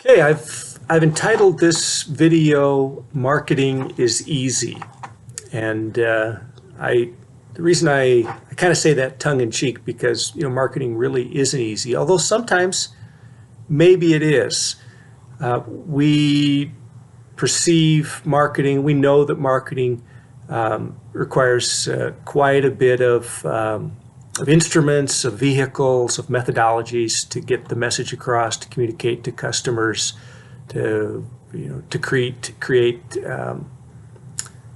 Okay, I've entitled this video "Marketing is Easy," and the reason I kind of say that tongue in cheek because marketing really isn't easy. Although sometimes maybe it is. We perceive marketing. We know that marketing requires quite a bit of instruments, of vehicles, of methodologies to get the message across, to communicate to customers, to create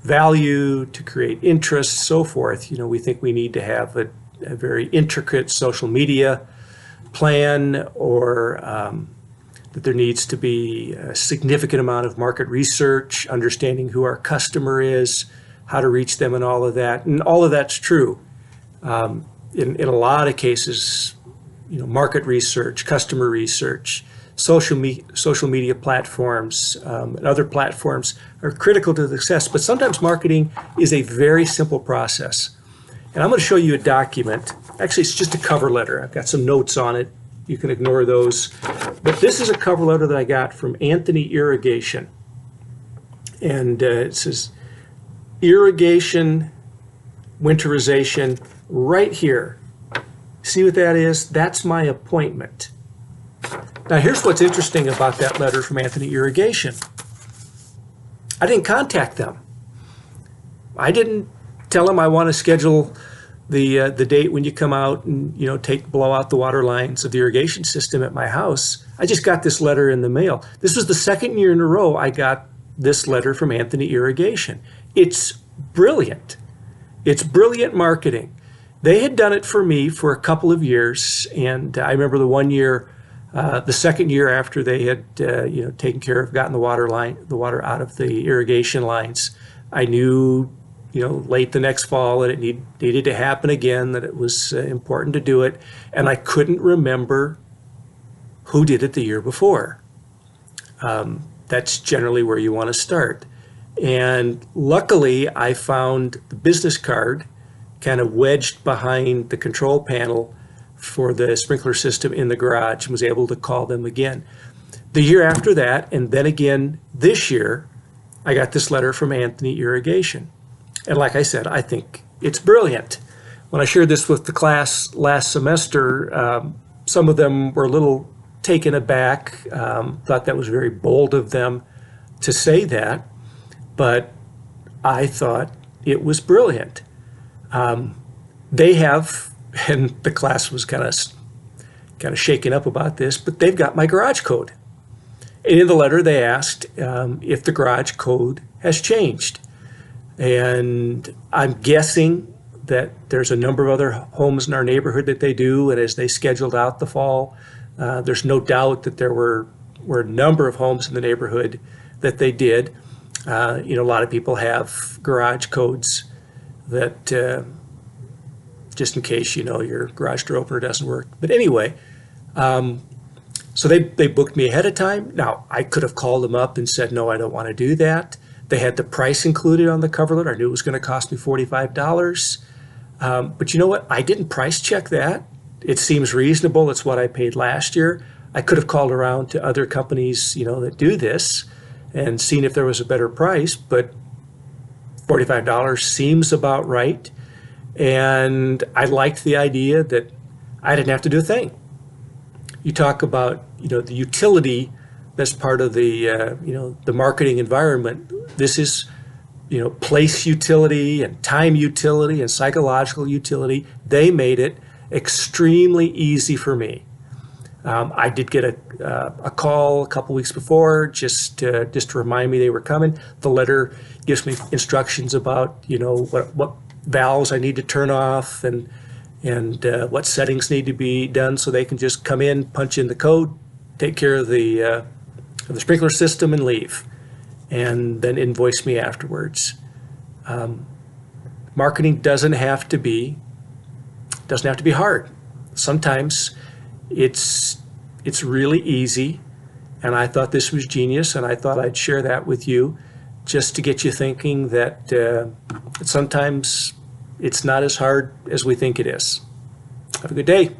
value, to create interest, so forth. We think we need to have a very intricate social media plan, or that there needs to be a significant amount of market research, understanding who our customer is, how to reach them, and all of that. And all of that's true. In a lot of cases, market research, customer research, social media platforms, and other platforms are critical to success. But sometimes marketing is a very simple process. And I'm going to show you a document. Actually, it's just a cover letter. I've got some notes on it. You can ignore those. But this is a cover letter that I got from Anthony Irrigation. And it says, irrigation, winterization, right here. See what that is? That's my appointment. Now, here's what's interesting about that letter from Anthony Irrigation. I didn't contact them. I didn't tell them I want to schedule the date when you come out and blow out the water lines of the irrigation system at my house. I just got this letter in the mail. This was the second year in a row I got this letter from Anthony Irrigation. It's brilliant. It's brilliant marketing. They had done it for me for a couple of years, and I remember the one year, the second year after they had taken care of, gotten the water out of the irrigation lines, I knew late the next fall that it needed to happen again, that it was important to do it, and I couldn't remember who did it the year before. That's generally where you want to start. And luckily, I found the business card kind of wedged behind the control panel for the sprinkler system in the garage, and was able to call them again. The year after that, and then again this year, I got this letter from Anthony Irrigation. And like I said, I think it's brilliant. When I shared this with the class last semester, some of them were a little taken aback, thought that was very bold of them to say that, but I thought it was brilliant. They have, and the class was kind of shaken up about this, but they've got my garage code. And in the letter, they asked if the garage code has changed. And I'm guessing that there's a number of other homes in our neighborhood that they do, and as they scheduled out the fall, there's no doubt that there were a number of homes in the neighborhood that they did. A lot of people have garage codes that just in case your garage door opener doesn't work. But anyway, so they booked me ahead of time. Now, I could have called them up and said, no, I don't want to do that. They had the price included on the cover letter. I knew it was going to cost me $45. But you know what? I didn't price check that. It seems reasonable. It's what I paid last year. I could have called around to other companies, that do this and seen if there was a better price, but $45 seems about right. And I liked the idea that I didn't have to do a thing. You talk about, the utility that's part of the, the marketing environment. This is, place utility and time utility and psychological utility. They made it extremely easy for me. I did get a call a couple weeks before just to remind me they were coming. The letter gives me instructions about, what valves I need to turn off and what settings need to be done, so they can just come in, punch in the code, take care of the sprinkler system, and leave, and then invoice me afterwards. Marketing doesn't have to be hard. Sometimes it's really easy, and I thought this was genius, and I thought I'd share that with you just to get you thinking that sometimes it's not as hard as we think it is. Have a good day.